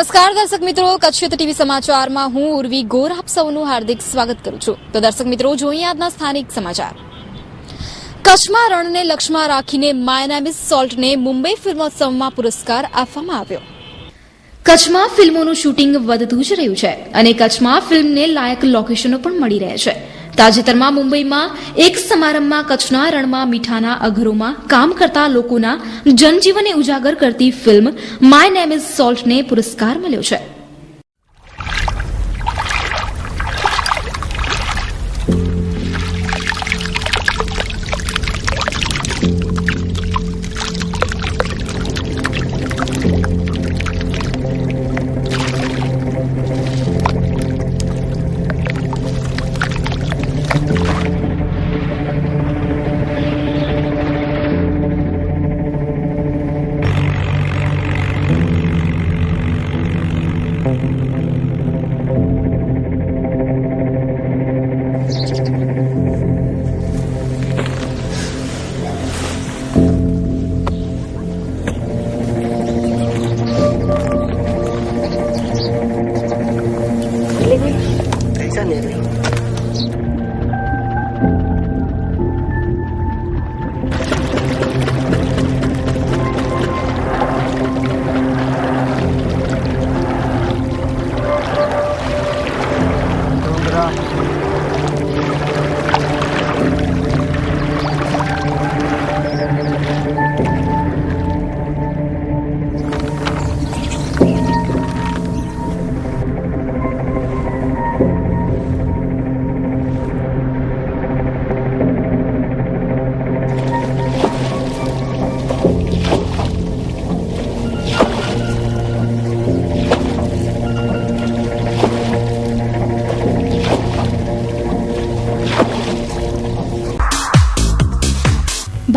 નમસ્કાર દર્શક મિત્રો, કચ્છ ટીવી સમાચારમાં હું ઉર્વી ગોર આપ સૌનું હાર્દિક સ્વાગત કરું છું. તો દર્શક મિત્રો, જોઈએ આજના સ્થાનિક સમાચાર. કચ્છમાં રણને લક્ષ્યમાં રાખીને માય નેમ ઇઝ સોલ્ટને મુંબઈ ફિલ્મોત્સવમાં પુરસ્કાર આપવામાં આવ્યો. કચ્છમાં ફિલ્મોનું શૂટિંગ વધતું જ રહ્યું છે અને કચ્છમાં ફિલ્મને લાયક લોકેશનો પણ મળી રહ્યા છે. તાજેતરમાં મુંબઈમાં એક સમારંભમાં કચ્છના રણમાં મીઠાના અઘરોમાં કામ કરતા લોકોના જનજીવનને ઉજાગર કરતી ફિલ્મ માય નેમ ઇઝ સોલ્ટને પુરસ્કાર મળ્યો છે.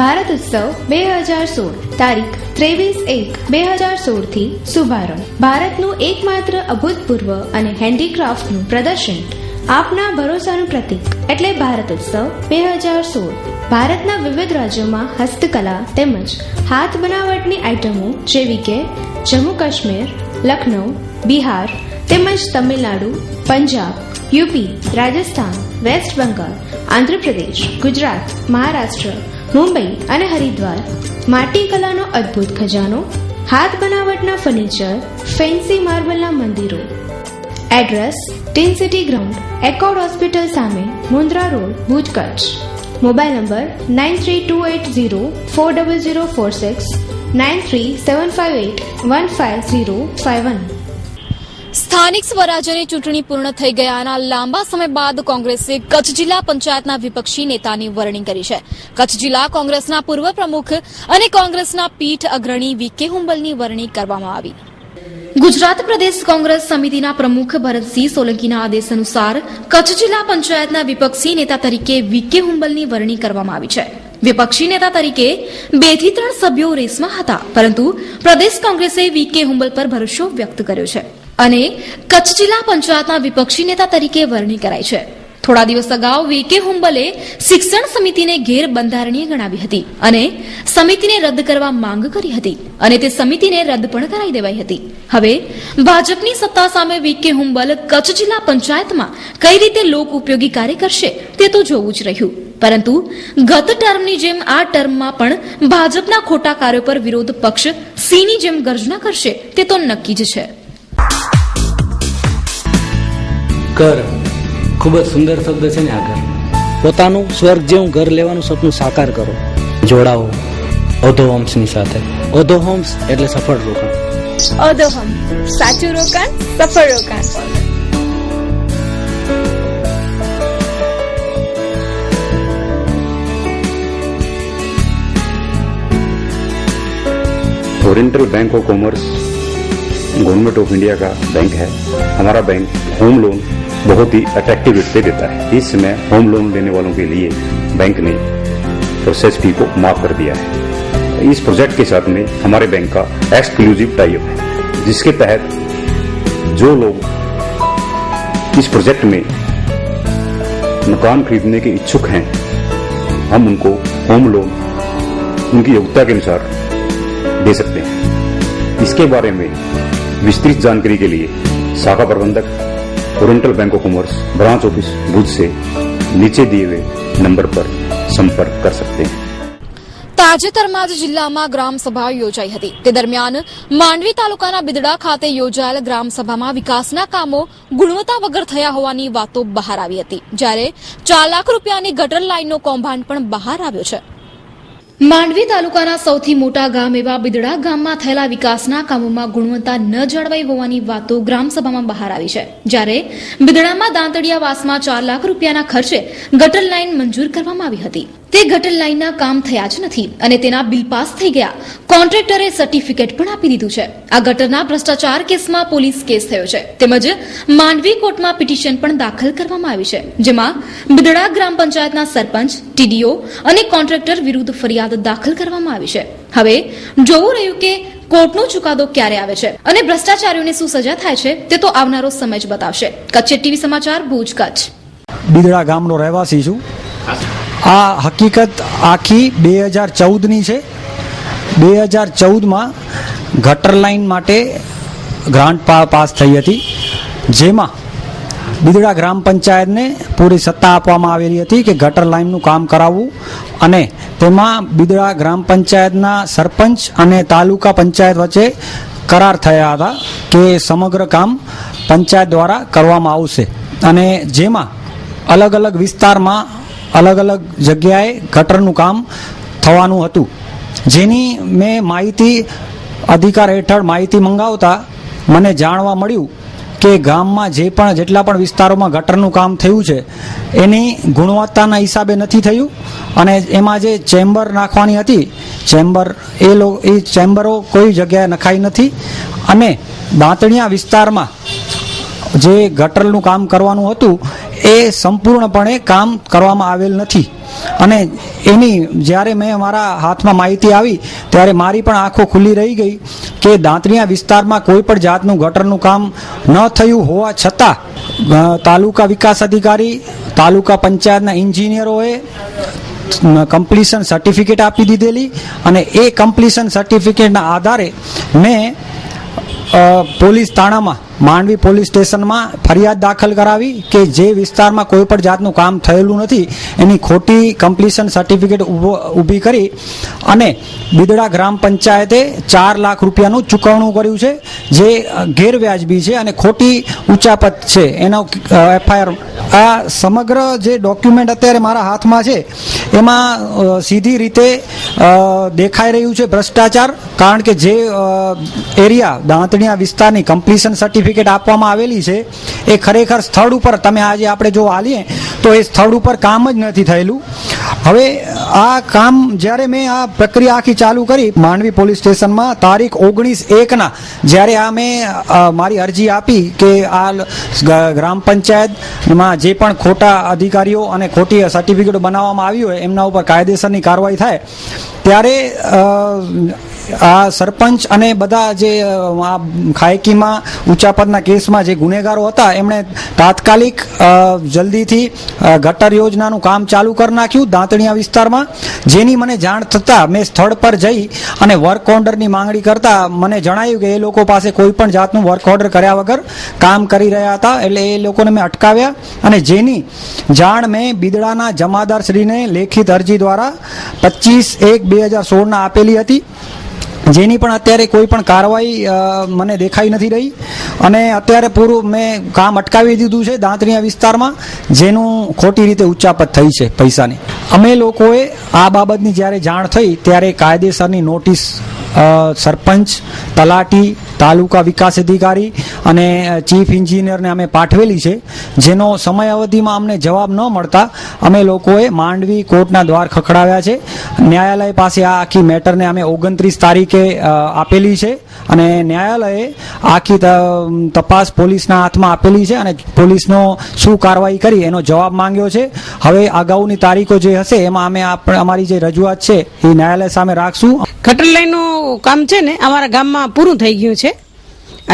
ભારત ઉત્સવ 2016 તારીખ 23/1/2016 થી શુભારંભ. ભારતનું એકમાત્ર અભૂતપૂર્વ અને હેન્ડીક્રાફ્ટનું પ્રદર્શન, આપના ભરોસાનું પ્રતીક એટલે ભારત ઉત્સવ 2016. ભારતના વિવિધ રાજ્યોમાં હસ્તકલા તેમજ હાથ બનાવટની આઇટમો જેવી કે જમ્મુ કાશ્મીર, લખનઉ, બિહાર તેમજ તમિલનાડુ, પંજાબ, યુપી, રાજસ્થાન, વેસ્ટ બંગાળ, આંધ્રપ્રદેશ, ગુજરાત, મહારાષ્ટ્ર, મુંબઈ અને હરિદ્વાર માટી કલાનો અદ્ભુત ખજાનો, હાથ બનાવટના ફર્નિચર, ફેન્સી માર્બલના મંદિરો. Address: teen city ground, accord hospital સામે, Mundra road, Bhuj, Kutch. Mobile number 9328040046 9375815051. સ્થાનિક સ્વરાજ્યની ચૂંટણી પૂર્ણ થઈ ગયાના લાંબા સમય બાદ કોંગ્રેસે કચ્છ જિલ્લા પંચાયતના વિપક્ષી નેતાની વરણી કરી છે. કચ્છ જિલ્લા કોંગ્રેસના પૂર્વ પ્રમુખ અને કોંગ્રેસના પીઠ અગ્રણી વી.કે. હુંબલની વરણી કરવામાં આવી. ગુજરાત પ્રદેશ કોંગ્રેસ સમિતિના પ્રમુખ ભરતસિંહ સોલંકીના આદેશ અનુસાર કચ્છ જિલ્લા પંચાયતના વિપક્ષી નેતા તરીકે વી.કે. હુંબલની વરણી કરવામાં આવી છે. વિપક્ષી નેતા તરીકે 2 થી 3 સભ્યો રેસમાં હતા, પરંતુ પ્રદેશ કોંગ્રેસે વી.કે. હુંબલ પર ભરોસો વ્યક્ત કર્યો છે અને કચ્છ જિલ્લા પંચાયતના વિપક્ષી નેતા તરીકે વરણી કરાઈ છે. થોડા દિવસ અગાઉ વી.કે. હુંબલે શિક્ષણ સમિતિને ગેરબંધારણીય ગણાવી હતી અને સમિતિને રદ કરવા માંગ કરી હતી અને તે સમિતિને રદ પણ કરાઈ દેવાઈ હતી. હવે ભાજપની સત્તા સામે વી.કે. હુંબલ કચ્છ જિલ્લા પંચાયતમાં કઈ રીતે લોક ઉપયોગી કાર્ય કરશે તે તો જોવું જ રહ્યું. પરંતુ ગત ટર્મની જેમ આ ટર્મમાં પણ ભાજપના ખોટા કાર્યો પર વિરોધ પક્ષ સિંહની જેમ ગર્જના કરશે તે તો નક્કી જ છે. ઘર ખૂબ જ સુંદર શબ્દ છે ને. આ ઘર પોતાનું સ્વર્ગ જેવું ઘર લેવાનું સપનું સાકાર કરો. જોડાઓ ઓધો હોમ્સની સાથે. ઓધો હોમ્સ એટલે સફળ રોકાણ. ઓધો હોમ્સ, સાચું રોકાણ, સફળ રોકાણ. Oriental bank of commerce government of India का बैंक है. हमारा बैंक होम लोन बहुत ही अट्रैक्टिव रेट पे देता है. इस समय होम लोन लेने वालों के लिए बैंक ने प्रोसेस फी को माफ कर दिया है. इस प्रोजेक्ट के साथ में हमारे बैंक का एक्सक्लूसिव टाई अप है, जिसके तहत जो लोग इस प्रोजेक्ट में मकान खरीदने के इच्छुक हैं, हम उनको होम लोन उनकी योग्यता के अनुसार दे सकते हैं. इसके बारे में विस्तृत जानकारी के लिए शाखा प्रबंधक oriental bank of commerce branch office Bhuj से नीचे दिए हुए नंबर पर संपर्क कर सकते हैं। તાજેતરમાં જ જિલ્લામાં ગ્રામસભા યોજાઈ હતી. તે દરમિયાન માંડવી તાલુકાના બિદડા ખાતે યોજાયેલ ગ્રામસભામાં વિકાસના કામો ગુણવત્તા વગર થયા હોવાની વાતો બહાર આવી હતી, જ્યારે 4 લાખ રૂપિયાની ગટર લાઇનનો કૌભાંડ પણ બહાર આવ્યો છે. માંડવી તાલુકાના સૌથી મોટા ગામ એવા બિદડા ગામમાં થયેલા વિકાસના કામોમાં ગુણવત્તા ન જળવાઈ હોવાની વાતો ગ્રામસભામાં બહાર આવી છે, જ્યારે બિદડામાં દાંતડિયાવાસમાં 4 લાખ રૂપિયાના ખર્ચે ગટર લાઇન મંજૂર કરવામાં આવી હતી. તે ગટર લાઇનના કામ થયા જ નથી અને તેના બિલ પાસ થઈ ગયા. કોન્ટ્રાક્ટરે સર્ટિફિકેટ પણ આપી દીધું છે. આ ગટરના ભ્રષ્ટાચાર કેસમાં પોલીસ કેસ થયો છે, તેમજ માંડવી કોર્ટમાં પિટિશન પણ દાખલ કરવામાં આવી છે, જેમાં બિદડા ગ્રામ પંચાયતના સરપંચ, ટીડીઓ અને કોન્ટ્રાક્ટર વિરુદ્ધ ફરિયાદ દાખલ કરવામાં આવી છે. હવે જોવું રહ્યું કે કોર્ટનો ચુકાદો ક્યારે આવે છે અને ભ્રષ્ટાચારીઓને શું સજા થાય છે તે તો આવનારો સમય જ બતાવશે. કચ્છ ટીવી સમાચાર, ભુજ, કચ્છ. બિદડા ગામનો રહેવાસી છું. આ હકીકત આખી 2014ની છે. 2014માં ગટર લાઇન માટે ગ્રાન્ટ પાસ થઈ હતી, જેમાં બિદડા ગ્રામ પંચાયતને પૂરી સત્તા આપવામાં આવેલી હતી કે ગટર લાઇનનું કામ કરાવવું, અને તેમાં બિદડા ગ્રામ પંચાયતના સરપંચ અને તાલુકા પંચાયત વચ્ચે કરાર થયા હતા કે સમગ્ર કામ પંચાયત દ્વારા કરવામાં આવશે, અને જેમાં અલગ અલગ વિસ્તારમાં અલગ અલગ જગ્યાએ ગટરનું કામ થવાનું હતું. જેની મેં માહિતી અધિકાર હેઠળ માહિતી મંગાવતા મને જાણવા મળ્યું કે ગામમાં જેટલા પણ વિસ્તારોમાં ગટરનું કામ થયું છે એની ગુણવત્તાના હિસાબે નથી થયું, અને એમાં જે ચેમ્બર નાખવાની હતી એ ચેમ્બરો કોઈ જગ્યાએ નખાઈ નથી, અને દાંતણિયા વિસ્તારમાં જે ગટરનું કામ કરવાનું હતું એ સંપૂર્ણપણે કામ કરવામાં આવેલ નથી. અને એની જ્યારે મેં મારા હાથમાં માહિતી આવી ત્યારે મારી પણ આંખો ખુલ્લી રહી ગઈ કે દાંતણિયા વિસ્તારમાં કોઈ પણ જાતનું ગટરનું કામ ન થયું હોવા છતાં તાલુકા વિકાસ અધિકારી, તાલુકા પંચાયતના એન્જિનિયરોએ કમ્પ્લીશન સર્ટિફિકેટ આપી દીધેલી, અને એ કમ્પ્લીશન સર્ટિફિકેટના આધારે મેં પોલીસ થાણામાં, માંડવી પોલીસ સ્ટેશનમાં ફરિયાદ દાખલ કરાવી કે જે વિસ્તારમાં કોઈ પણ જાતનું કામ થયેલું નથી એની ખોટી કમ્પ્લીશન સર્ટિફિકેટ ઊભી કરી અને બિદડા ગ્રામ પંચાયતે 4 લાખ રૂપિયાનું ચૂકવણું કર્યું છે, જે ગેરવ્યાજબી છે અને ખોટી ઉચાપત છે. એનો એફઆઈઆર, આ સમગ્ર જે ડોક્યુમેન્ટ અત્યારે મારા હાથમાં છે એમાં સીધી રીતે દેખાઈ રહ્યું છે ભ્રષ્ટાચાર, કારણ કે જે એરિયા દાંતણિયા વિસ્તારની કમ્પ્લીશન સર્ટિફિકેટ આપવામાં આવેલી છે એ ખરેખર સ્થળ ઉપર, તમે આજે આપણે જો આલીએ તો એ સ્થળ ઉપર કામ જ નથી થયેલું. હવે આ કામ જ્યારે મેં આ પ્રક્રિયા આખી ચાલુ કરી માંડવી પોલીસ સ્ટેશનમાં તારીખ 19/1ના જ્યારે આ મેં મારી અરજી આપી કે આ ગ્રામ પંચાયતમાં જે પણ ખોટા અધિકારીઓ અને ખોટી સર્ટિફિકેટો બનાવવામાં આવી હોય એમના ઉપર કાયદેસરની કાર્યવાહી થાય, ત્યારે આ સરપંચ અને બધા જે આ ખાયકીમાં ઉચાપતના કેસમાં જે ગુનેગારો હતા એમણે તાત્કાલિક જલ્દીથી ગટર યોજનાનું કામ ચાલુ કરી નાખ્યું દાંતણિયા વિસ્તારમાં. જેની મને જાણ થતાં મેં સ્થળ પર જઈ અને વર્ક ઓર્ડરની માંગણી કરતા મને જણાયું કે એ લોકો પાસે કોઈ પણ જાતનું વર્ક ઓર્ડર કર્યા વગર કામ કરી રહ્યા હતા, એટલે એ લોકોને મેં અટકાવ્યા, અને જેની જાણ મેં બિદડાના જમાદારશ્રીને લેખિત અરજી દ્વારા 25/1/2016ના આપેલી હતી, જેની પણ અત્યારે કોઈ પણ કાર્યવાહી મને દેખાઈ નથી રહી, અને અત્યારે પૂરું મેં કામ અટકાવી દીધું છે દાંતણિયા વિસ્તારમાં, જેનું ખોટી રીતે ઉચાપત થઈ છે પૈસાની. અમે લોકોએ આ બાબતની જ્યારે જાણ થઈ ત્યારે કાયદેસરની નોટિસ સરપંચ, તલાટી, તાલુકા વિકાસ અધિકારી અને ચીફ એન્જિનિયરને અમે પાઠવેલી છે, જેનો સમય અવધિમાં અમને જવાબ ન મળતા અમે લોકોએ માંડવી કોર્ટના દ્વાર ખખડાવ્યા છે. ન્યાયાલય પાસે આ આખી મેટરને અમે 29 તારીખે આપેલી છે, અને ન્યાયાલયે આખી તપાસ પોલીસના હાથમાં આપેલી છે, અને પોલીસનો શું કાર્યવાહી કરી એનો જવાબ માંગ્યો છે. હવે અગાઉની તારીખો જે હશે એમાં અમે અમારી જે રજૂઆત છે એ ન્યાયાલય સામે રાખશું. ગટર લાઈનનું કામ છે ને અમારા ગામમાં પૂરું થઈ ગયું છે,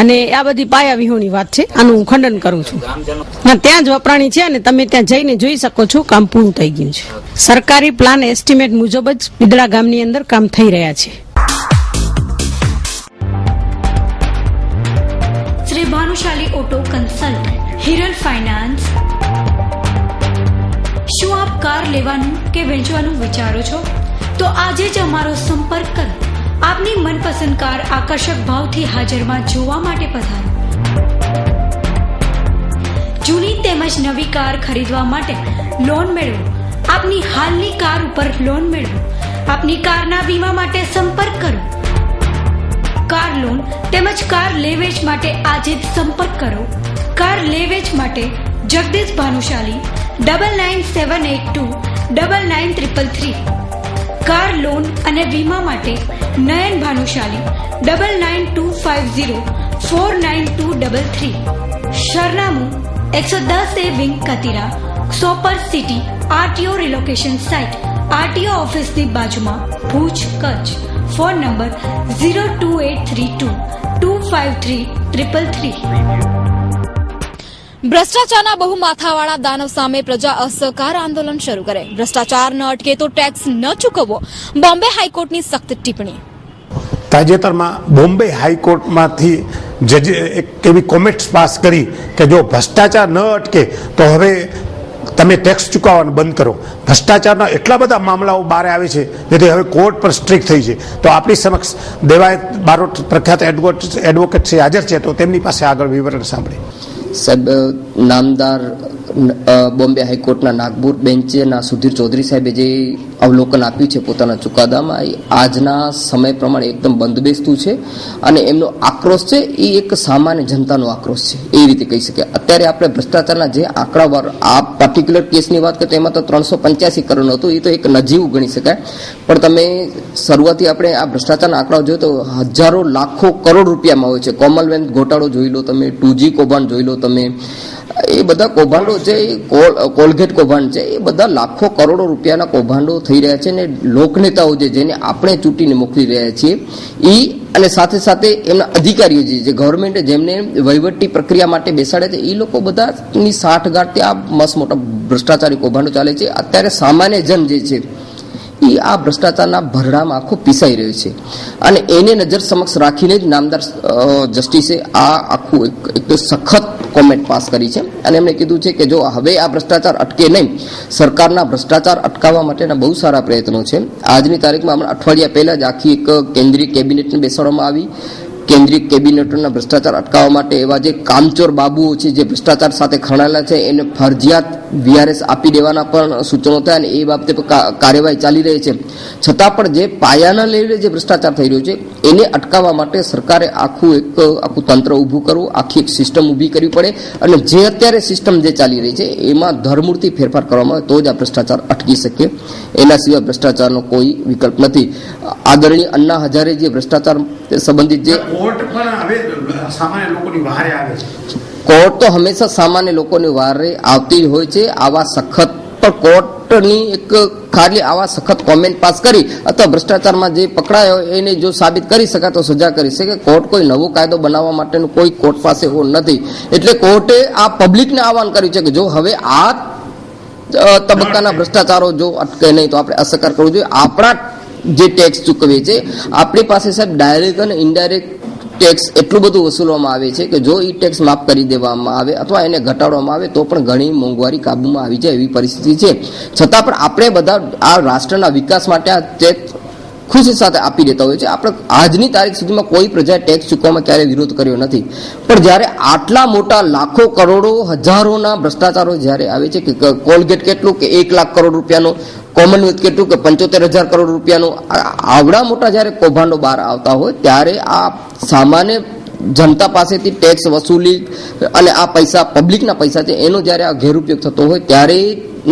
અને આ બધી પાયા વિહોણી વાત છે, આનું હું ખંડન કરું છું. ત્યાં જ વપરાણી છે, અને તમે ત્યાં જઈને જોઈ શકો છો કામ પૂરું થઈ ગયું છે. સરકારી પ્લાન એસ્ટિમેટ મુજબ જ બિદડા ગામની અંદર કામ થઈ રહ્યા છે. Bhanushali auto consult, Hiral finance. શું આપ કાર લેવાનું કે વેચવાનું વિચારો છો? તો આજે જ અમારો સંપર્ક કરો. આપની મનપસંદ કાર આકર્ષક ભાવથી હાજરમાં જોવા માટે પધારો. જૂની તેમજ નવી કાર ખરીદવા માટે લોન મેળવો. આપની હાલની કાર ઉપર લોન મેળવો. આપની કારના વીમા માટે સંપર્ક કરો. કાર લોન તેમજ કાર લેવેચ માટે આજે જ સંપર્ક કરો. કાર લેવેચ માટે જગદીશ ભાનુશાલી 9978299333. કાર લોન અને વીમા માટે નયન ભાનુશાલી 9925049233. સરનામું 110A wing Katira, super city, RTO relocation site, RTO ઓફિસની બાજુમાં, ભુજ, કચ્છ. Phone number 02832253333. ભ્રષ્ટાચારના બહુ માથાવાળા દાનવ સામે પ્રજા અસહકાર આંદોલન શરૂ કરે. ભ્રષ્ટાચાર ન અટકે તો ટેક્સ ન ચૂકવવો, બોમ્બે હાઈકોર્ટની સખ્ત ટિપ્પણી. તાજેતરમાં બોમ્બે હાઈકોર્ટમાંથી જજે એક એવી કોમેન્ટ્સ પાસ કરી કે જો ભ્રષ્ટાચાર ન અટકે તો હવે તમે ટેક્સ ચૂકવવાનું બંધ કરો. ભ્રષ્ટાચારના એટલા બધા મામલાઓ બહાર આવે છે જેથી હવે કોર્ટ પર સ્ટ્રિક્ટ થઈ છે. તો આપણી સમક્ષ દેવાયત બારોટ પ્રખ્યાત એડવોકેટ શ્રી હાજર છે, તો તેમની પાસે આગળ વિવરણ સાંભળીએ. સાહેબ, નામદાર બોમ્બે હાઈકોર્ટના નાગપુર બેન્ચના સુધીર ચૌધરી સાહેબે જે અવલોકન આપ્યું છે પોતાના ચુકાદામાં, એ આજના સમય પ્રમાણે એકદમ બંધબેસતું છે અને એમનો આક્રોશ છે એ એક સામાન્ય જનતાનો આક્રોશ છે, એ રીતે કહી શકાય. અત્યારે આપણે ભ્રષ્ટાચારના જે આંકડાવાર આ પર્ટિક્યુલર કેસની વાત કરીએ તો એમાં તો 385 કરોડ હતું, એ તો એક નજીવું ગણી શકાય. પણ તમે શરૂઆતથી આપણે આ ભ્રષ્ટાચારના આંકડાઓ જોઈએ તો હજારો લાખો કરોડ રૂપિયામાં હોય છે. કોમનવેલ્થ ઘોટાળો જોઈ લો તમે, 2G કૌભાંડ જોઈ લો તમે, એ બધા કૌભાંડો છે, કોલગેટ કૌભાંડ છે, એ બધા લાખો કરોડો રૂપિયાના કૌભાંડો થઈ રહ્યા છે. ને લોકનેતાઓ જેને આપણે ચૂંટીને મોકલી રહ્યા છીએ એ, અને સાથે સાથે એમના અધિકારીઓ જે ગવર્મેન્ટે જેમને વહીવટી પ્રક્રિયા માટે બેસાડે છે, એ લોકો બધાની સાઠગાંઠથી આ મસ્ત મોટા ભ્રષ્ટાચારી કૌભાંડો ચાલે છે. અત્યારે સામાન્ય જન જે છે એ આ ભ્રષ્ટાચારના ભરડામાં આખો પીસાઈ રહ્યો છે અને એને નજર સમક્ષ રાખીને જ નામદાર જસ્ટિસે આ આખું એક સખત કોમેન્ટ પાસ કરી છે અને એમણે કીધું છે કે જો હવે આ ભ્રષ્ટાચાર અટકે નહીં, સરકારના ભ્રષ્ટાચાર અટકાવવા માટેના બહુ સારા પ્રયત્નો છે. આજની તારીખમાં હમણાં અઠવાડિયા પહેલા જ આખી એક કેન્દ્રીય કેબિનેટને બેસાડવામાં આવી. કેન્દ્રીય કેબિનેટના ભ્રષ્ટાચાર અટકાવવા માટે એવા જે કામચોર બાબુઓ છે જે ભ્રષ્ટાચાર સાથે ખણાયેલા છે એને ફરજિયાત VRS આપી દેવાના પણ સૂચનો થયા અને એ બાબતે કાર્યવાહી ચાલી રહી છે. છતાં પણ જે પાયાના લેવલે જે ભ્રષ્ટાચાર થઈ રહ્યો છે એને અટકાવવા માટે સરકારે આખું તંત્ર ઊભું કરવું, આખી એક સિસ્ટમ ઊભી કરવી પડે અને જે અત્યારે સિસ્ટમ જે ચાલી રહી છે એમાં ધરમૂળથી ફેરફાર કરવામાં આવે તો જ આ ભ્રષ્ટાચાર અટકી શકે. એના સિવાય ભ્રષ્ટાચારનો કોઈ વિકલ્પ નથી. આદરણીય અન્ના હજારે જે ભ્રષ્ટાચાર સંબંધિત જે કોર્ટ પણ હવે સામાન્ય લોકોની વહારે આવે છે. કોર્ટ તો હંમેશા સામાન્ય લોકોની વહારે આવતી જ હોય છે. આવા સખત પણ કોર્ટની એક ખાલી આવા સખત કોમેન્ટ પાસ કરી અથવા ભ્રષ્ટાચારમાં જે પકડાયો એને જો સાબિત કરી શકાય તો સજા કરી શકે. કોર્ટ કોઈ નવો કાયદો બનાવવા માટેનું કોઈ કોર્ટ પાસે એવો નથી. એટલે કોર્ટે આ પબ્લિકને આહવાન કર્યું છે કે જો હવે આ તબક્કાના ભ્રષ્ટાચારો જો અટકે નહીં તો આપણે અસહકાર કરવું જોઈએ. આપણા જે ટેક્સ ચૂકવીએ છીએ આપણી પાસે સાહેબ ડાયરેક્ટ અને ઇનડાયરેક્ટ ટેક્સ એટલું બધું વસૂલવામાં આવે છે કે જો એ ટેક્સ માફ કરી દેવામાં આવે અથવા એને ઘટાડવામાં આવે તો પણ ઘણી મોંઘવારી કાબૂમાં આવી જાય એવી પરિસ્થિતિ છે. છતાં પણ આપણે બધા આ રાષ્ટ્રના વિકાસ માટે આ ટેક્સ ખુશી સાથે આપી દેતા હોય છે. આપણે આજની તારીખ સુધીમાં કોઈ પ્રજાએ ટેક્સ ચૂકવવામાં ક્યારેય વિરોધ કર્યો નથી. પણ જ્યારે આટલા મોટા લાખો કરોડો હજારોના ભ્રષ્ટાચારો જ્યારે આવે છે કે કોલગેટ કેટલું કે 1 લાખ કરોડ રૂપિયાનો, કોમનવેલ્થ કેટલું કે 75,000 કરોડ રૂપિયાનું, આવડા મોટા જ્યારે કૌભાંડો બહાર આવતા હોય ત્યારે આ સામાન્ય જનતા પાસેથી ટેક્સ વસૂલી અને આ પૈસા પબ્લિકના પૈસા છે એનો જ્યારે આ ગેરઉપયોગ થતો હોય ત્યારે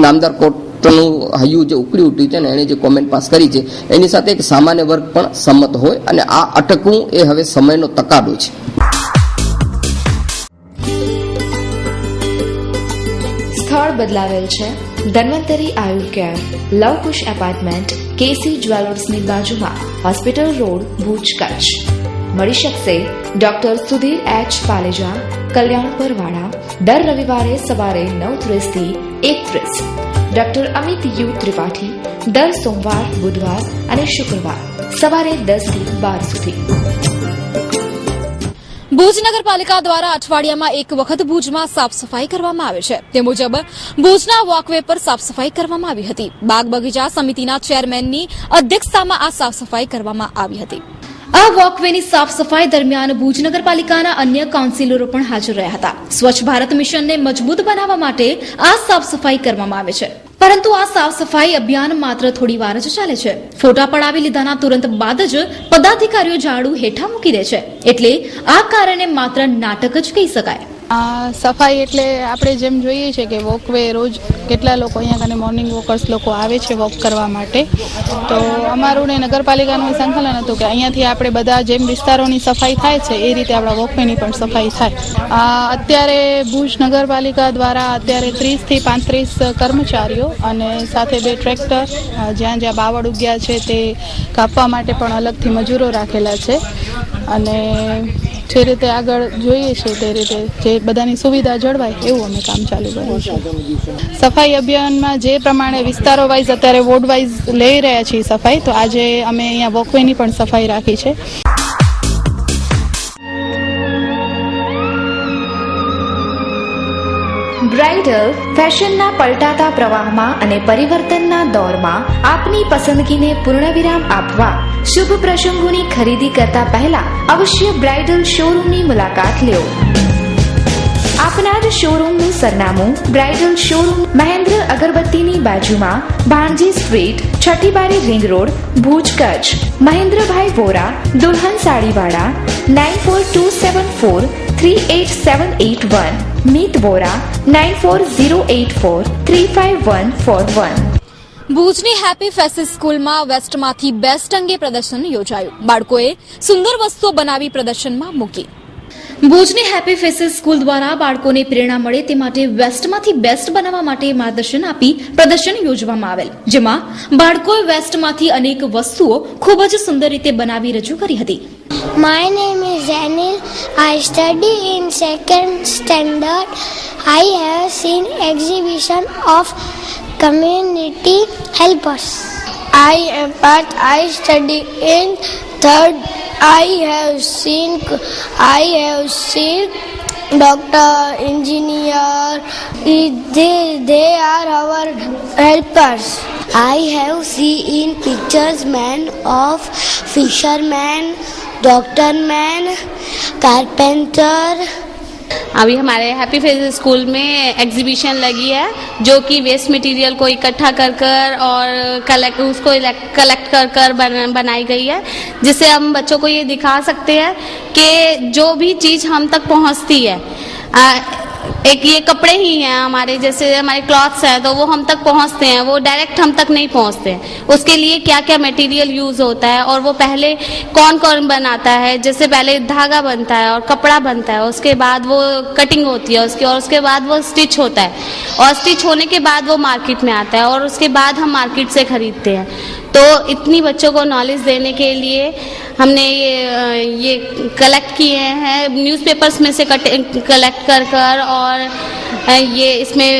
નામદાર કોર્ટનું હૈયું જે ઉકળી ઉઠ્યું છે ને એણે જે કોમેન્ટ પાસ કરી છે એની સાથે એક સામાન્ય વર્ગ પણ સંમત હોય અને આ અટકવું એ હવે સમયનો તકાદો છે. સ્થળ બદલાવેલ છે. ધન્વંતરી આયુર કેર, લવકુશ એપાર્ટમેન્ટ, KC જ્વેલર્સની બાજુમાં, હોસ્પિટલ રોડ, ભુજ, કચ્છ. મળી શકશે ડોક્ટર સુધીર H પાલેજા, કલ્યાણ પરવાડા, દર રવિવારે સવારે 9:30 થી 1:30. ડોક્ટર અમિત યુ ત્રિપાઠી દર સોમવાર, બુધવાર અને શુક્રવાર સવારે 10 થી 12 સુધી. ભુજ નગરપાલિકા દ્વારા અઠવાડિયામાં એક વખત ભુજમાં સાફ સફાઈ કરવામાં આવે છે. તે મુજબ ભુજના વોકવે પર સાફ સફાઈ કરવામાં આવી હતી. બાગ બગીચા સમિતિના ચેરમેનની અધ્યક્ષતામાં આ સાફ સફાઈ કરવામાં આવી હતી. આ વોકવેની સાફ સફાઈ દરમિયાન ભુજ નગરપાલિકાના અન્ય કાઉન્સિલરો પણ હાજર રહ્યા હતા. સ્વચ્છ ભારત મિશનને મજબૂત બનાવવા માટે આ સાફ સફાઈ કરવામાં આવે છે. પરંતુ આ સાફ સફાઈ અભિયાન માત્ર થોડી વાર જ ચાલે છે. ફોટા પડાવી લીધાના તુરંત બાદ જ પદાધિકારીઓ ઝાડુ હેઠા મૂકી દે છે. એટલે આ કારણે માત્ર નાટક જ કહી શકાય. સફાઈ એટલે આપણે જેમ જોઈએ છે કે વોકવે રોજ કેટલા લોકો અહીંયા કને મોર્નિંગ વોકર્સ લોકો આવે છે વોક કરવા માટે. તો અમારું ને નગરપાલિકાનું સંકલન હતું કે અહીંયાથી આપણે બધા જેમ વિસ્તારોની સફાઈ થાય છે એ રીતે આપણા વોકવેની પણ સફાઈ થાય. અત્યારે ભુજ નગરપાલિકા દ્વારા અત્યારે 30 થી 35 કર્મચારીઓ અને સાથે 2 ટ્રેક્ટર જ્યાં જ્યાં બાવળ ઉગ્યા છે તે કાપવા માટે પણ અલગથી મજૂરો રાખેલા છે. અને જે રીતે આગળ જોઈએ છે તે રીતે જે બધાની સુવિધા જળવાય એવું અમે કામ ચાલુ કર્યું છે. સફાઈ અભિયાનમાં જે પ્રમાણે વિસ્તારો વાઇઝ અત્યારે વોર્ડ વાઇઝ લઈ રહ્યા છીએ સફાઈ, તો આજે અમે અહીંયા વોકવેની પણ સફાઈ રાખી છે. બ્રાઇડલ ફેશનના પલટાતા પ્રવાહમાં અને પરિવર્તનના દોરમાં આપની પસંદગીને પૂર્ણવિરામ આપવા શુભ પ્રસંગોની ખરીદી કરતા પહેલા અવશ્ય બ્રાઇડલ શોરૂમની મુલાકાત લો. આપના જ શોરૂમનું સરનામું બ્રાઇડલ શોરૂમ મહેન્દ્ર અગરબત્તીની બાજુમાં, ભાણજી સ્ટ્રીટ, છઠ્ઠી બારી રિંગ રોડ, ભુજ, કચ્છ. મહેન્દ્રભાઈ વોરા, દુલ્હન સાડીવાળા. 9424438781. મીત વોરા 9408435141. ભુજની હેપી ફેસીસ સ્કૂલમાં વેસ્ટમાંથી બેસ્ટ અંગે પ્રદર્શન યોજાયું. બાળકોએ સુંદર વસ્તુઓ બનાવી પ્રદર્શનમાં મૂકી. ભુજની હેપી ફેસીસ સ્કૂલ દ્વારા બાળકોને પ્રેરણા મળે તે માટે વેસ્ટમાંથી બેસ્ટ બનાવવા માટે માર્ગદર્શન આપી પ્રદર્શન યોજવામાં આવેલ, જેમાં બાળકોએ વેસ્ટમાંથી અનેક વસ્તુઓ ખૂબ જ સુંદર રીતે બનાવી રજૂ કરી હતી. My name is Anil. I study in 2nd standard. I have seen exhibition of community helpers. I study in 3rd. I have seen doctor, engineer. They are our helpers. I have seen pictures man of fisherman, doctor man, carpenter. अभी हमारे happy face school में exhibition लगी है जो कि waste material को इकट्ठा कर और उसको कलेक्ट कर बनाई गई है, जिससे हम बच्चों को ये दिखा सकते हैं कि जो भी चीज़ हम तक पहुंचती है, एक ये कपड़े ही हैं हमारे, जैसे हमारे क्लॉथ्स हैं तो वो हम तक पहुंचते हैं, वो डायरेक्ट हम तक नहीं पहुंचते हैं. उसके लिए क्या क्या मटेरियल यूज़ होता है और वो पहले कौन कौन बनाता है. जैसे पहले धागा बनता है और कपड़ा बनता है, उसके बाद वो कटिंग होती है उसकी, और उसके बाद वो स्टिच होता है, और स्टिच होने के बाद वो मार्केट में आता है और उसके बाद हम मार्केट से खरीदते हैं. तो इतनी बच्चों को नॉलेज देने के लिए हमने ये कलेक्ट किए हैं न्यूज़पेपर्स में से कलेक्ट कर और ये इसमें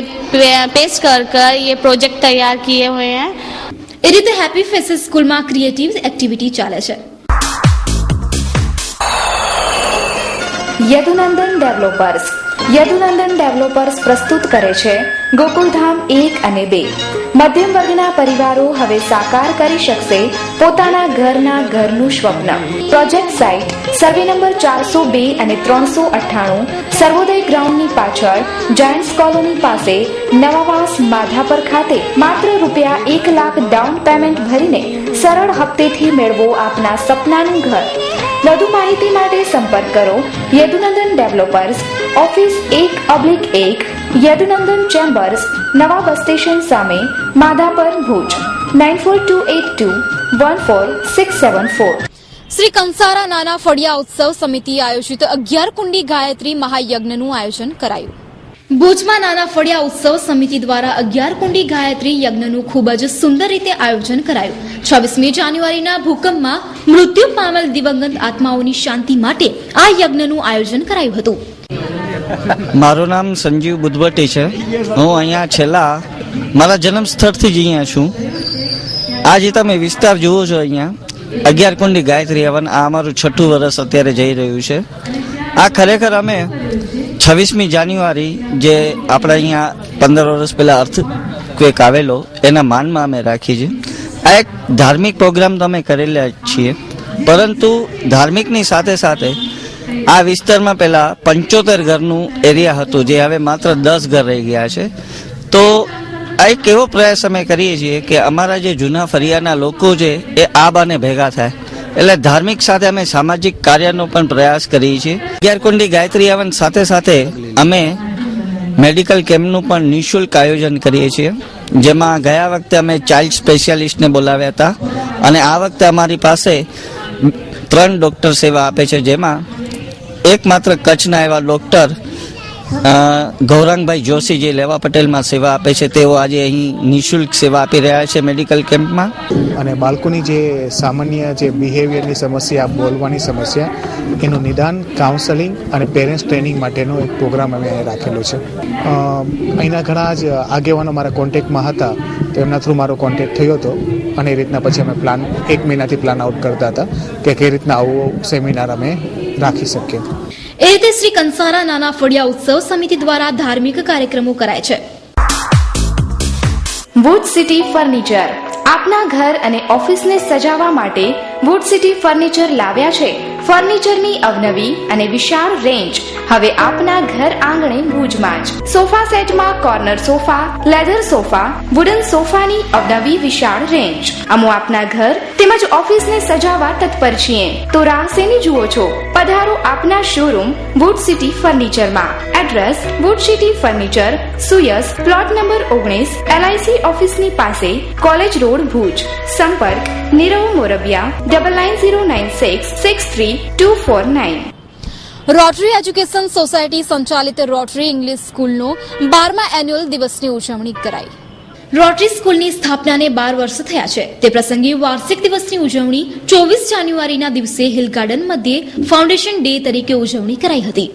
पेस्ट कर ये प्रोजेक्ट तैयार किए हुए हैं. એ રીતે હેપી ફેસીસ સ્કૂલમાં ક્રિએટિવ એક્ટિવિટી ચાલે છે. યદુનંદન ડેવલપર્સ પ્રસ્તુત કરે છે ગોકુલધામ 1 અને 2. મધ્યમ વર્ગના પરિવારો હવે સાકાર કરી શકશે પોતાના ઘરનું સ્વપ્ન. પ્રોજેક્ટ સાઇટ સર્વે નંબર 402 અને 398, સર્વોદય ગ્રાઉન્ડની પાછળ, જાયન્ટ્સ કોલોની પાસે, નવાવાસ, માધાપર ખાતે. માત્ર ₹1 લાખ ડાઉન પેમેન્ટ ભરીને સરળ હપ્તેથી મેળવો આપના સપનાનું ઘર. વધુ માહિતી માટે સંપર્ક કરો Yadunandan developers, office 1/1, Yadunandan chambers, નવા બસ સ્ટેશન સામે, માધાપર, ભુજ. 9428214674. શ્રી કંસારા નાના ફળિયા ઉત્સવ સમિતિ આયોજિત 11 કુંડી ગાયત્રી મહાયજ્ઞનું આયોજન કરાયું. ભુજમાં નાના ફળિયા ઉત્સવ સમિતિ દ્વારા 11 કુંડી ગાયત્રી યજ્ઞનું ખૂબ જ સુંદર રીતે આયોજન કરાયું. 26મી જાન્યુઆરીના ભૂકંપમાં મૃત્યુ પામેલ દિવંગત આત્માઓની શાંતિ માટે આ યજ્ઞનું આયોજન કરાયું હતું. મારું નામ સંજીવ બુદ્ધવટી છે. હું અહીંયા છેલ્લા મારા જન્મ સ્થળથી જ અહીંયા છું. આજે તમે વિસ્તાર જુઓ છો, અહીંયા 11 કુંડી ગાયત્રી હવન, આ અમારું 6ઠું વર્ષ અત્યારે જઈ રહ્યું છે. આ ખરેખર અમે 26મી જાન્યુઆરી જે આપણા અહીંયા 15 વર્ષ પહેલા અર્થક્વેક આવેલો એના માનમાં અમે રાખી છે. આ એક ધાર્મિક પ્રોગ્રામ તો અમે કરેલા છીએ, પરંતુ ધાર્મિકની સાથે સાથે આ વિસ્તારમાં પહેલા 75 ઘરનું એરિયા હતું, જે હવે માત્ર 10 ઘર રહી ગયા છે. તો આ એક એવો પ્રયાસ અમે કરીએ છીએ કે અમારા જે જૂના ફરિયાના લોકો છે એ આ બાને ભેગા થાય, એટલે ધાર્મિક સાથે અમે સામાજિક કાર્યનો પણ પ્રયાસ કરીએ છીએ. 11 કુંડી ગાયત્રી હવન સાથે સાથે અમે મેડિકલ કેમ્પનું પણ નિઃશુલ્ક આયોજન કરીએ છીએ, જેમાં ગયા વખતે અમે ચાઇલ્ડ સ્પેશિયાલિસ્ટને બોલાવ્યા હતા અને આ વખતે અમારી પાસે 3 ડોક્ટર સેવા આપે છે, જેમાં એકમાત્ર કચ્છના એવા ડોક્ટર ગૌરાંગભાઈ જોશી જે લેવા પટેલમાં સેવા આપે છે, તેઓ આજે અહીં નિઃશુલ્ક સેવા આપી રહ્યા છે મેડિકલ કેમ્પમાં. અને બાળકોની જે સામાન્ય જે બિહેવિયરની સમસ્યા, બોલવાની સમસ્યા, એનું નિદાન, કાઉન્સેલિંગ અને પેરેન્ટ્સ ટ્રેનિંગ માટેનો એક પ્રોગ્રામ અમે રાખેલો છે. અહીંના ઘણા જ આગેવાનો મારા કોન્ટેક્ટમાં હતા, તો એમના થ્રુ મારો કોન્ટેક્ટ થયો હતો અને એ રીતના પછી અમે પ્લાન 1 મહિનાથી પ્લાન આઉટ કરતા હતા કે કઈ રીતના આવો સેમિનાર અમે રાખી શકીએ. એ રીતે શ્રી કંસારા નાના ફળિયા ઉત્સવ સમિતિ દ્વારા ધાર્મિક કાર્યક્રમો કરાય છે. વુડ સિટી ફર્નિચર આપના ઘર અને ઓફિસને સજાવવા માટે વુડ સિટી ફર્નિચર લાવ્યા છે ફર્નિચરની અવનવી અને વિશાળ રેન્જ. હવે આપના ઘર આંગણે ભુજમાં જ સોફા સેટમાં corner sofa, leather sofa, wooden સોફાની અવનવી વિશાળ રેન્જ. અમો આપના ઘર તેમજ ઓફિસને સજાવવા તત્પર છીએ, તો રાહ શેની જુઓ છો? પધારો આપના શોરૂમ વુડ સિટી ફર્નિચરમાં. એડ્રેસ વુડ સિટી ફર્નિચર, સુયસ, પ્લોટ નંબર 19, LIC ઓફિસની પાસે, કોલેજ રોડ, ભુજ. સંપર્ક Nirav Morbiya 9909663249. Rotary education society સંચાલિત રોટરી ઇંગ્લિશ સ્કૂલનો 12મા એન્યુઅલ દિવસની ઉજવણી કરાઈ. રોટરી સ્કૂલની સ્થાપનાને 12 વર્ષ થયા છે, તે પ્રસંગે વાર્ષિક દિવસની ઉજવણી 24 જાન્યુઆરીના દિવસે હિલ ગાર્ડન મધ્યે ફાઉન્ડેશન ડે તરીકે ઉજવણી કરાઈ હતી.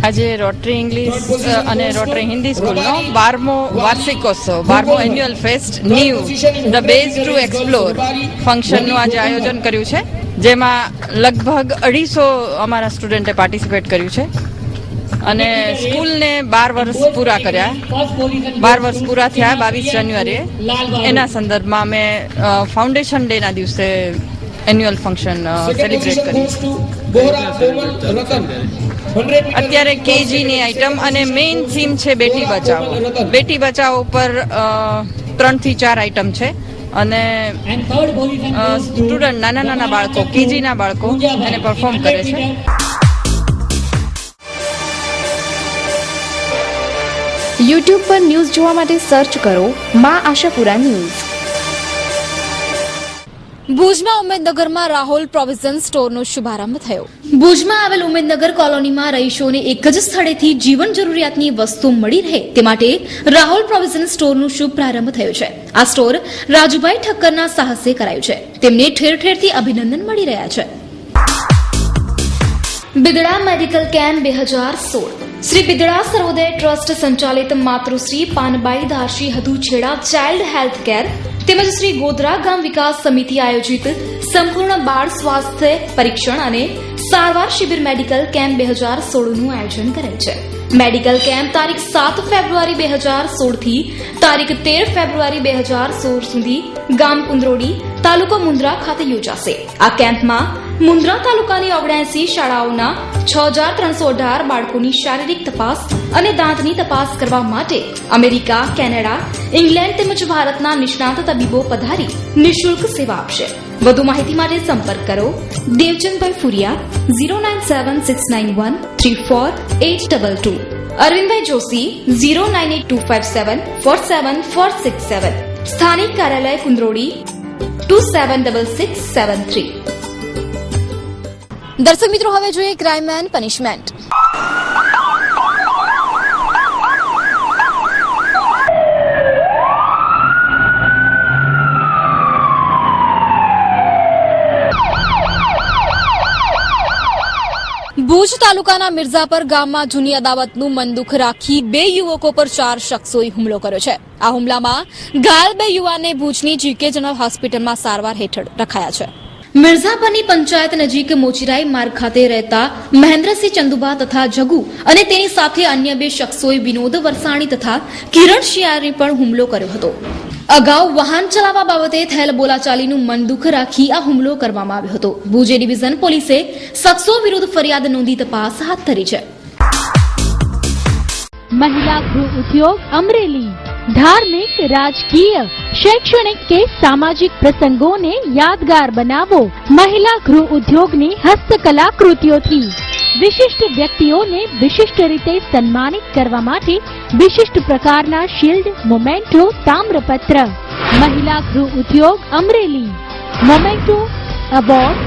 આજે રોટરી ઇંગ્લિશ અને રોટરી હિન્દી સ્કૂલનો 12મો વાર્ષિકોત્સવ, 12મો annual fest new the base to explore ફંક્શનનું આજે આયોજન કર્યું છે, જેમાં લગભગ 250 અમારા સ્ટુડન્ટે પાર્ટિસિપેટ કર્યું છે અને સ્કૂલને 12 વર્ષ પૂરા કર્યા. 12 વર્ષ પૂરા થયા 22 જાન્યુઆરીએ. એના સંદર્ભમાં અમે ફાઉન્ડેશન ડેના દિવસે એન્યુઅલ ફંક્શન સેલિબ્રેટ કર્યું. અત્યારે કેજીની આઈટમ અને મેઇન થીમ છે બેટી બચાવો. બેટી બચાવો પર 3 થી 4 આઈટમ છે અને સ્ટુડન્ટ નાના બાળકો, કેજીના બાળકો એને પરફોર્મ કરે છે. યુટ્યુબ પર ન્યૂઝ જોવા માટે સર્ચ કરો માં આશાપુરા ન્યૂઝ. ભુજમાં ઉમેદનગરમાં રાહુલ પ્રોવિઝન સ્ટોરનો શુભારંભ થયો. ભુજમાં આવેલ ઉમેદનગર કોલોનીમાં રહીશોને એક જ સ્થળેથી જીવન જરૂરિયાતની વસ્તુ મળી રહે તે માટે રાહુલ પ્રોવિઝન સ્ટોરનો શુભ પ્રારંભ થયો છે. આ સ્ટોર રાજુભાઈ ઠક્કરના સાહસે કરાયું છે. તેમને ઠેર ઠેરથી અભિનંદન મળી રહ્યા છે. Bidada medical camp 2016. શ્રી બિદડા સર્વોદય ટ્રસ્ટ સંચાલિત માતૃશ્રી પાનબાઈ દારશી હદુછેડા ચાઇલ્ડ હેલ્થ કેર તેમજ શ્રી ગોધરા ગામ વિકાસ સમિતિ આયોજિત સંપૂર્ણ બાળ સ્વાસ્થ્ય પરીક્ષણ અને સારવાર શિબિર મેડિકલ કેમ્પ 2016નું આયોજન કરેલ છે. મેડિકલ કેમ્પ તારીખ 7 ફેબ્રુઆરી 2016 થી તારીખ 13 ફેબ્રુઆરી 2016 સુધી ગામ કુંદરોડી, તાલુકો મુન્દ્રા ખાતે યોજાશે. આ કેમ્પમાં મુન્દ્રા તાલુકાની 79 શાળાઓના 6318 બાળકોની શારીરિક તપાસ અને દાંતની તપાસ કરવા માટે અમેરિકા, કેનેડા, ઇંગ્લેન્ડ તેમજ ભારતના નિષ્ણાત તબીબો પધારી નિઃશુલ્ક સેવા આપશે. વધુ માહિતી માટે સંપર્ક કરો દેવચંદભાઈ ફુરિયા 09769134822, અરવિંદભાઈ જોશી 09825747467, સ્થાનિક કાર્યાલય કુંદ્રોડી 276673. દર્શક મિત્રો, હવે જોઈએ ક્રાઇમ એન્ડ પનિશમેન્ટ. ભુજ તાલુકાના મિર્ઝાપર ગામમાં જૂની અદાવતનું મનદુખ રાખી 2 યુવકો પર 4 શખ્સોએ હુમલો કર્યો છે. આ હુમલામાં ઘાયલ 2 યુવાનને ભુજની જીકે જનરલ હોસ્પિટલમાં સારવાર હેઠળ રખાયા છે. મિર્ઝાપરની પંચાયત નજીક મોચીરાઈ માર્ગ ખાતે રહેતા મહેન્દ્રસિંહ ચંદુબા તથા જગુ અને તેની સાથે અન્ય 2 શખ્સોએ વિનોદ વરસાણી તથા કિરણ શિયાળને પણ હુમલો કર્યો હતો. અગાઉ વાહન ચલાવવા બાબતે થયેલ બોલાચાલીનું મનદુખ રાખી આ હુમલો કરવામાં આવ્યો હતો. ભુજ ડિવિઝન પોલીસે શખ્સો વિરુદ્ધ ફરિયાદ નોંધી તપાસ હાથ ધરી છે. महिला गृह उद्योग अमरेली धार्मिक, राजकीय, शैक्षणिक के सामाजिक प्रसंगों ने यादगार बनावो महिला गृह उद्योगની હસ્તકલા કૃતિઓથી વિશિષ્ટ વ્યક્તિઓને વિશિષ્ટ રીતે સન્માનિત કરવા માટે વિશિષ્ટ પ્રકારના શિલ્ડ, મોમેન્ટો, તામ્રપત્ર. महिला गृह उद्योग अमरेली मोमेंटो अवॉर्ड.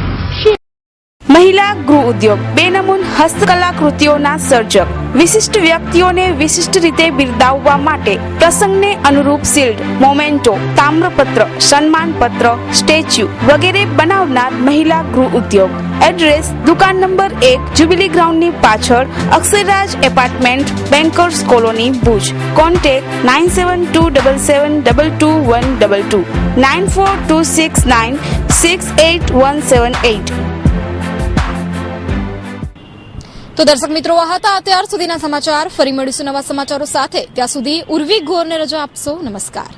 મહિલા ગૃહ ઉદ્યોગ બેનમૂન હસ્તકલા કૃતિઓના સર્જક વિશિષ્ટ વ્યક્તિઓને વિશિષ્ટ રીતે બિરદાવવા માટે પ્રસંગને અનુરૂપ શિલ્ડ, મોમેન્ટો, તામ્રપત્ર, સન્માનપત્ર, સ્ટેચ્યુ વગેરે બનાવનાર મહિલા ગૃહ ઉદ્યોગ. એડ્રેસ દુકાન નંબર 1, જ્યુબિલી ગ્રાઉન્ડની પાછળ, Aksharraj apartment, bankers colony, Bhuj. Contact 9727722122 9426968178. તો દર્શક મિત્રો, આ હતા અત્યાર સુધીના સમાચાર. ફરી મળીશું નવા સમાચારો સાથે. ત્યાં સુધી ઉર્વી ગોરને રજા આપશો. નમસ્કાર.